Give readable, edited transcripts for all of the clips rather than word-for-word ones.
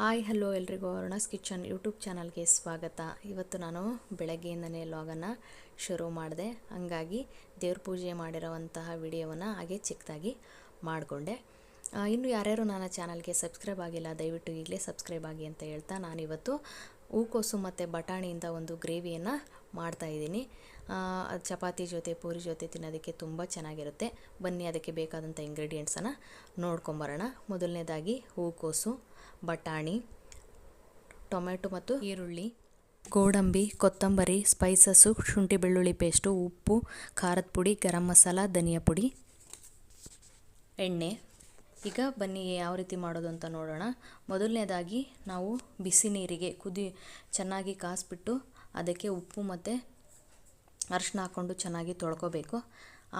Hi hello ಎಲ್ರಿಗೂ ಅರುಣಾಸ್ kitchen YouTube ಚಾನಲ್ಗೆ ಸ್ವಾಗತ. ಇವತ್ತು ನಾನು ಬೆಳಗ್ಗೆಯಿಂದನೇ ಲಾಗನ್ನು ಶುರು ಮಾಡಿದೆ. ಹಾಗಾಗಿ ದೇವ್ರ ಪೂಜೆ ಮಾಡಿರೋವಂತಹ ವಿಡಿಯೋವನ್ನು ಹಾಗೆ ಚಿಕ್ಕದಾಗಿ ಮಾಡಿಕೊಂಡೆ. ಇನ್ನು ಯಾರ್ಯಾರು ನನ್ನ ಚಾನಲ್ಗೆ ಸಬ್ಸ್ಕ್ರೈಬ್ ಆಗಿಲ್ಲ ದಯವಿಟ್ಟು ಈಗಲೇ ಸಬ್ಸ್ಕ್ರೈಬ್ ಆಗಿ ಅಂತ ಹೇಳ್ತಾ ನಾನಿವತ್ತು ಹೂಕೋಸು ಮತ್ತು ಬಟಾಣಿಯಿಂದ ಒಂದು ಗ್ರೇವಿಯನ್ನು ಮಾಡ್ತಾಯಿದ್ದೀನಿ. ಅದು ಚಪಾತಿ ಜೊತೆ ಪೂರಿ ಜೊತೆ ತಿನ್ನೋದಕ್ಕೆ ತುಂಬ ಚೆನ್ನಾಗಿರುತ್ತೆ. ಬನ್ನಿ ಅದಕ್ಕೆ ಬೇಕಾದಂಥ ಇಂಗ್ರೀಡಿಯೆಂಟ್ಸನ್ನು ನೋಡ್ಕೊಂಬರೋಣ. ಮೊದಲನೇದಾಗಿ ಹೂಕೋಸು, ಬಟಾಣಿ, ಟೊಮೆಟೊ ಮತ್ತು ಈರುಳ್ಳಿ, ಗೋಡಂಬಿ, ಕೊತ್ತಂಬರಿ, ಸ್ಪೈಸಸ್ಸು, ಶುಂಠಿ ಬೆಳ್ಳುಳ್ಳಿ ಪೇಸ್ಟು, ಉಪ್ಪು, ಖಾರದ ಪುಡಿ, ಗರಂ ಮಸಾಲ, ಧನಿಯಾ ಪುಡಿ, ಎಣ್ಣೆ. ಈಗ ಬನ್ನಿ ಯಾವ ರೀತಿ ಮಾಡೋದು ಅಂತ ನೋಡೋಣ. ಮೊದಲನೇದಾಗಿ ನಾವು ಬಿಸಿ ನೀರಿಗೆ ಚೆನ್ನಾಗಿ ಕಾಸಿಬಿಟ್ಟು ಅದಕ್ಕೆ ಉಪ್ಪು ಮತ್ತು ಅರಿಶಿನ ಹಾಕ್ಕೊಂಡು ಚೆನ್ನಾಗಿ ತೊಳ್ಕೊಬೇಕು.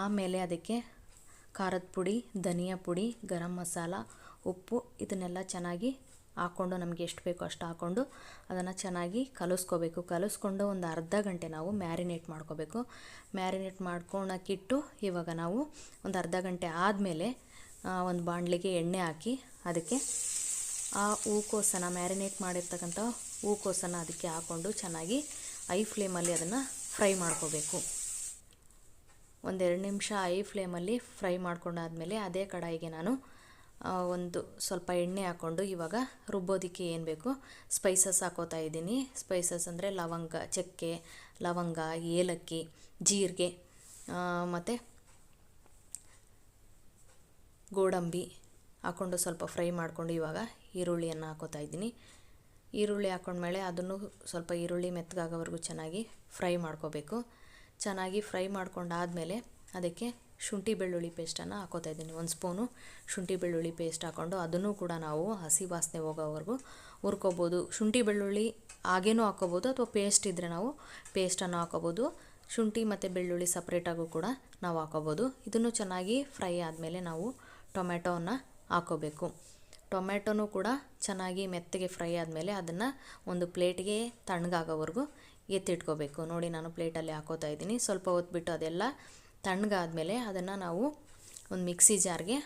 ಆಮೇಲೆ ಅದಕ್ಕೆ ಖಾರದ ಪುಡಿ, ಧನಿಯಾ ಪುಡಿ, ಗರಂ ಮಸಾಲ, ಉಪ್ಪು ಇದನ್ನೆಲ್ಲ ಚೆನ್ನಾಗಿ ಹಾಕ್ಕೊಂಡು ನಮಗೆ ಎಷ್ಟು ಬೇಕೋ ಅಷ್ಟು ಹಾಕ್ಕೊಂಡು ಅದನ್ನು ಚೆನ್ನಾಗಿ ಕಲಿಸ್ಕೊಂಡು ಒಂದು ಅರ್ಧ ಗಂಟೆ ನಾವು ಮ್ಯಾರಿನೇಟ್ ಮಾಡ್ಕೋಬೇಕು. ಮ್ಯಾರಿನೇಟ್ ಮಾಡ್ಕೊಳಕ್ಕಿಟ್ಟು ಇವಾಗ ನಾವು ಒಂದು ಅರ್ಧ ಗಂಟೆ ಆದಮೇಲೆ ಒಂದು ಬಾಣಲಿಗೆ ಎಣ್ಣೆ ಹಾಕಿ ಅದಕ್ಕೆ ಆ ಹೂಕೋಸನ್ನು ಮ್ಯಾರಿನೇಟ್ ಮಾಡಿರ್ತಕ್ಕಂಥ ಹೂಕೋಸನ್ನು ಅದಕ್ಕೆ ಹಾಕ್ಕೊಂಡು ಚೆನ್ನಾಗಿ ಐ ಫ್ಲೇಮಲ್ಲಿ ಅದನ್ನು ಫ್ರೈ ಮಾಡ್ಕೋಬೇಕು. ಒಂದೆರಡು ನಿಮಿಷ ಐ ಫ್ಲೇಮಲ್ಲಿ ಫ್ರೈ ಮಾಡ್ಕೊಂಡಾದಮೇಲೆ ಅದೇ ಕಡಾಯಿಗೆ ನಾನು ಒಂದು ಸ್ವಲ್ಪ ಎಣ್ಣೆ ಹಾಕ್ಕೊಂಡು ಇವಾಗ ರುಬ್ಬೋದಕ್ಕೆ ಏನು ಬೇಕು ಸ್ಪೈಸಸ್ ಹಾಕೋತಾ ಇದ್ದೀನಿ. ಸ್ಪೈಸಸ್ ಅಂದರೆ ಚಕ್ಕೆ, ಲವಂಗ, ಏಲಕ್ಕಿ, ಜೀರಿಗೆ ಮತ್ತು ಗೋಡಂಬಿ ಹಾಕ್ಕೊಂಡು ಸ್ವಲ್ಪ ಫ್ರೈ ಮಾಡಿಕೊಂಡು ಇವಾಗ ಈರುಳ್ಳಿಯನ್ನು ಹಾಕೋತಾ ಇದ್ದೀನಿ. ಈರುಳ್ಳಿ ಹಾಕ್ಕೊಂಡ್ಮೇಲೆ ಅದನ್ನು ಸ್ವಲ್ಪ ಈರುಳ್ಳಿ ಮೆತ್ತಗಾಗೋವರೆಗೂ ಚೆನ್ನಾಗಿ ಫ್ರೈ ಮಾಡ್ಕೋಬೇಕು. ಚೆನ್ನಾಗಿ ಫ್ರೈ ಮಾಡ್ಕೊಂಡಾದಮೇಲೆ ಅದಕ್ಕೆ ಶುಂಠಿ ಬೆಳ್ಳುಳ್ಳಿ ಪೇಸ್ಟನ್ನು ಹಾಕೋತಾ ಇದ್ದೀನಿ. 1 ಸ್ಪೂನು ಶುಂಠಿ ಬೆಳ್ಳುಳ್ಳಿ ಪೇಸ್ಟ್ ಹಾಕ್ಕೊಂಡು ಅದನ್ನು ಕೂಡ ನಾವು ಹಸಿ ವಾಸನೆ ಹೋಗೋವರೆಗೂ ಹುರ್ಕೋಬೋದು. ಶುಂಠಿ ಬೆಳ್ಳುಳ್ಳಿ ಹಾಗೇನೂ ಹಾಕ್ಕೋಬೋದು ಅಥವಾ ಪೇಸ್ಟ್ ಇದ್ದರೆ ನಾವು ಪೇಸ್ಟನ್ನು ಹಾಕ್ಕೋಬೋದು. ಶುಂಠಿ ಮತ್ತು ಬೆಳ್ಳುಳ್ಳಿ ಸಪ್ರೇಟಾಗೂ ಕೂಡ ನಾವು ಹಾಕ್ಕೋಬೋದು. ಇದನ್ನು ಚೆನ್ನಾಗಿ ಫ್ರೈ ಆದಮೇಲೆ ನಾವು ಟೊಮೆಟೊವನ್ನು ಹಾಕ್ಕೋಬೇಕು. ಟೊಮೆಟೊನೂ ಕೂಡ ಚೆನ್ನಾಗಿ ಮೆತ್ತಗೆ ಫ್ರೈ ಆದಮೇಲೆ ಅದನ್ನು ಒಂದು ಪ್ಲೇಟ್ಗೆ ತಣ್ಣಗಾಗೋವರೆಗೂ ಎತ್ತಿಟ್ಕೋಬೇಕು. ನೋಡಿ ನಾನು ಪ್ಲೇಟಲ್ಲಿ ಹಾಕೋತಾ ಇದ್ದೀನಿ. ಸ್ವಲ್ಪ ಹೊತ್ತು ಬಿಟ್ಟು ಅದೆಲ್ಲ ತಣ್ಣಗಾದ್ಮೇಲೆ ಅದನ್ನು ನಾವು ಒಂದು ಮಿಕ್ಸಿ ಜಾರ್ಗೆ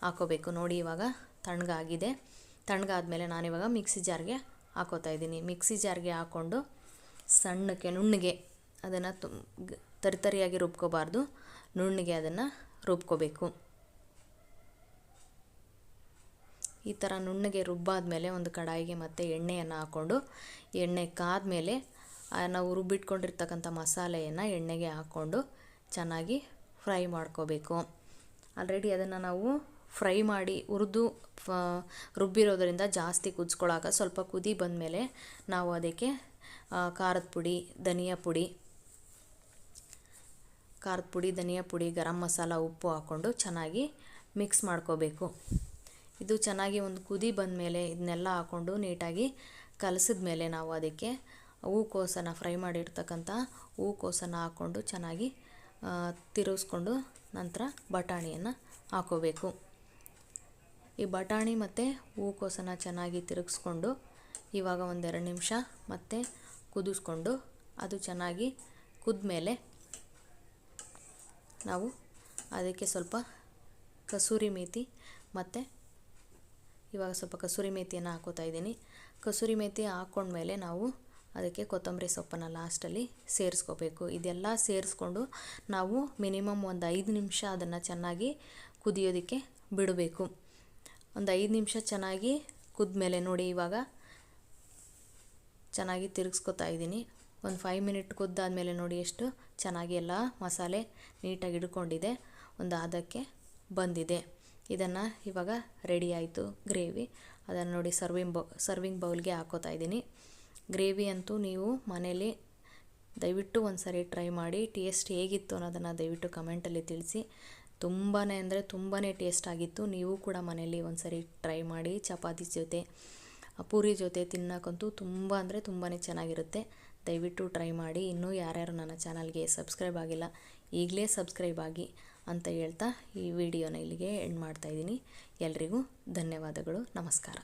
ಹಾಕೋಬೇಕು. ನೋಡಿ ಇವಾಗ ತಣ್ಣಗಾಗಿದೆ. ತಣ್ಣಗಾದ್ಮೇಲೆ ನಾನಿವಾಗ ಮಿಕ್ಸಿ ಜಾರ್ಗೆ ಹಾಕೋತಾ ಇದ್ದೀನಿ. ಮಿಕ್ಸಿ ಜಾರ್ಗೆ ಹಾಕ್ಕೊಂಡು ಸಣ್ಣಕ್ಕೆ ನುಣ್ಣಗೆ ಅದನ್ನು ತರಿಯಾಗಿ ರುಬ್ಕೋಬಾರ್ದು, ನುಣ್ಣಗೆ ಅದನ್ನು ರುಬ್ಕೋಬೇಕು. ಈ ಥರ ನುಣ್ಣಗೆ ರುಬ್ಬಾದ್ಮೇಲೆ ಒಂದು ಕಡಾಯಿಗೆ ಮತ್ತು ಎಣ್ಣೆಯನ್ನು ಹಾಕ್ಕೊಂಡು ಎಣ್ಣೆ ಕಾದ್ಮೇಲೆ ನಾವು ರುಬ್ಬಿಟ್ಕೊಂಡಿರ್ತಕ್ಕಂಥ ಮಸಾಲೆಯನ್ನು ಎಣ್ಣೆಗೆ ಹಾಕ್ಕೊಂಡು ಚೆನ್ನಾಗಿ ಫ್ರೈ ಮಾಡ್ಕೋಬೇಕು. ಆಲ್ರೆಡಿ ಅದನ್ನು ನಾವು ಫ್ರೈ ಮಾಡಿ ರುಬ್ಬಿರೋದ್ರಿಂದ ಜಾಸ್ತಿ ಕುದಿಸ್ಕೊಳ್ಳಾಗ ಸ್ವಲ್ಪ ಕುದಿ ಬಂದಮೇಲೆ ನಾವು ಅದಕ್ಕೆ ಖಾರದ ಪುಡಿ, ಧನಿಯಾ ಪುಡಿ, ಗರಂ ಮಸಾಲ, ಉಪ್ಪು ಹಾಕ್ಕೊಂಡು ಚೆನ್ನಾಗಿ ಮಿಕ್ಸ್ ಮಾಡ್ಕೋಬೇಕು. ಇದು ಚೆನ್ನಾಗಿ ಒಂದು ಕುದಿ ಬಂದಮೇಲೆ ಇದನ್ನೆಲ್ಲ ಹಾಕ್ಕೊಂಡು ನೀಟಾಗಿ ಕಲಸಿದ್ಮೇಲೆ ನಾವು ಅದಕ್ಕೆ ಹೂಕೋಸನ್ನು ಫ್ರೈ ಮಾಡಿರ್ತಕ್ಕಂಥ ಹೂಕೋಸನ್ನು ಹಾಕ್ಕೊಂಡು ಚೆನ್ನಾಗಿ ತಿರುಗಿಸ್ಕೊಂಡು ನಂತರ ಬಟಾಣಿಯನ್ನು ಹಾಕೋಬೇಕು. ಈ ಬಟಾಣಿ ಮತ್ತು ಹೂಕೋಸನ್ನು ಚೆನ್ನಾಗಿ ತಿರುಗಿಸ್ಕೊಂಡು ಇವಾಗ ಒಂದೆರಡು ನಿಮಿಷ ಮತ್ತೆ ಕುದಿಸ್ಕೊಂಡು ಅದು ಚೆನ್ನಾಗಿ ಕುದ್ಮೇಲೆ ನಾವು ಅದಕ್ಕೆ ಸ್ವಲ್ಪ ಕಸೂರಿ ಮೇಥಿ ಮತ್ತು ಇವಾಗ ಸ್ವಲ್ಪ ಕಸೂರಿ ಮೇಥಿಯನ್ನು ಹಾಕೋತಾ ಇದ್ದೀನಿ. ಕಸೂರಿ ಮೇಥಿ ಹಾಕ್ಕೊಂಡ್ಮೇಲೆ ನಾವು ಅದಕ್ಕೆ ಕೊತ್ತಂಬರಿ ಸೊಪ್ಪನ್ನು ಲಾಸ್ಟಲ್ಲಿ ಸೇರಿಸ್ಕೋಬೇಕು. ಇದೆಲ್ಲ ಸೇರಿಸ್ಕೊಂಡು ನಾವು ಮಿನಿಮಮ್ ಒಂದು 5 ನಿಮಿಷ ಅದನ್ನು ಚೆನ್ನಾಗಿ ಕುದಿಯೋದಕ್ಕೆ ಬಿಡಬೇಕು. ಒಂದು 5 ನಿಮಿಷ ಚೆನ್ನಾಗಿ ಕುದ್ಮೇಲೆ ನೋಡಿ ಇವಾಗ ಚೆನ್ನಾಗಿ ತಿರುಗಿಸ್ಕೊತಾ ಇದ್ದೀನಿ. ಒಂದು 5 ಮಿನಿಟ್ ಕುದ್ದಾದಮೇಲೆ ನೋಡಿ ಎಷ್ಟು ಚೆನ್ನಾಗಿ ಎಲ್ಲ ಮಸಾಲೆ ನೀಟಾಗಿ ಹಿಡ್ಕೊಂಡಿದೆ, ಒಂದು ಹದಕ್ಕೆ ಬಂದಿದೆ. ಇದನ್ನು ಇವಾಗ ರೆಡಿ ಆಯಿತು ಗ್ರೇವಿ. ಅದನ್ನು ನೋಡಿ ಸರ್ವಿಂಗ್ ಬೌಲ್ಗೆ ಹಾಕೋತಾ ಇದ್ದೀನಿ. ಗ್ರೇವಿ ಅಂತೂ ನೀವು ಮನೇಲಿ ದಯವಿಟ್ಟು ಒಂದು ಸಾರಿ ಟ್ರೈ ಮಾಡಿ. ಟೇಸ್ಟ್ ಹೇಗಿತ್ತು ಅನ್ನೋದನ್ನು ದಯವಿಟ್ಟು ಕಮೆಂಟಲ್ಲಿ ತಿಳಿಸಿ. ತುಂಬಾ ಅಂದರೆ ತುಂಬಾ ಟೇಸ್ಟ್ ಆಗಿತ್ತು. ನೀವು ಕೂಡ ಮನೇಲಿ ಒಂದು ಸಾರಿ ಟ್ರೈ ಮಾಡಿ. ಚಪಾತಿ ಜೊತೆ ಪೂರಿ ಜೊತೆ ತಿನ್ನೋಕ್ಕಂತೂ ತುಂಬ ಅಂದರೆ ತುಂಬಾ ಚೆನ್ನಾಗಿರುತ್ತೆ. ದಯವಿಟ್ಟು ಟ್ರೈ ಮಾಡಿ. ಇನ್ನೂ ಯಾರ್ಯಾರು ನನ್ನ ಚಾನಲ್ಗೆ ಸಬ್ಸ್ಕ್ರೈಬ್ ಆಗಿಲ್ಲ ಈಗಲೇ ಸಬ್ಸ್ಕ್ರೈಬ್ ಆಗಿ ಅಂತ ಹೇಳ್ತಾ ಈ ವಿಡಿಯೋನ ಇಲ್ಲಿಗೆ ಎಂಡ್ ಮಾಡ್ತಾಯಿದ್ದೀನಿ. ಎಲ್ರಿಗೂ ಧನ್ಯವಾದಗಳು. ನಮಸ್ಕಾರ.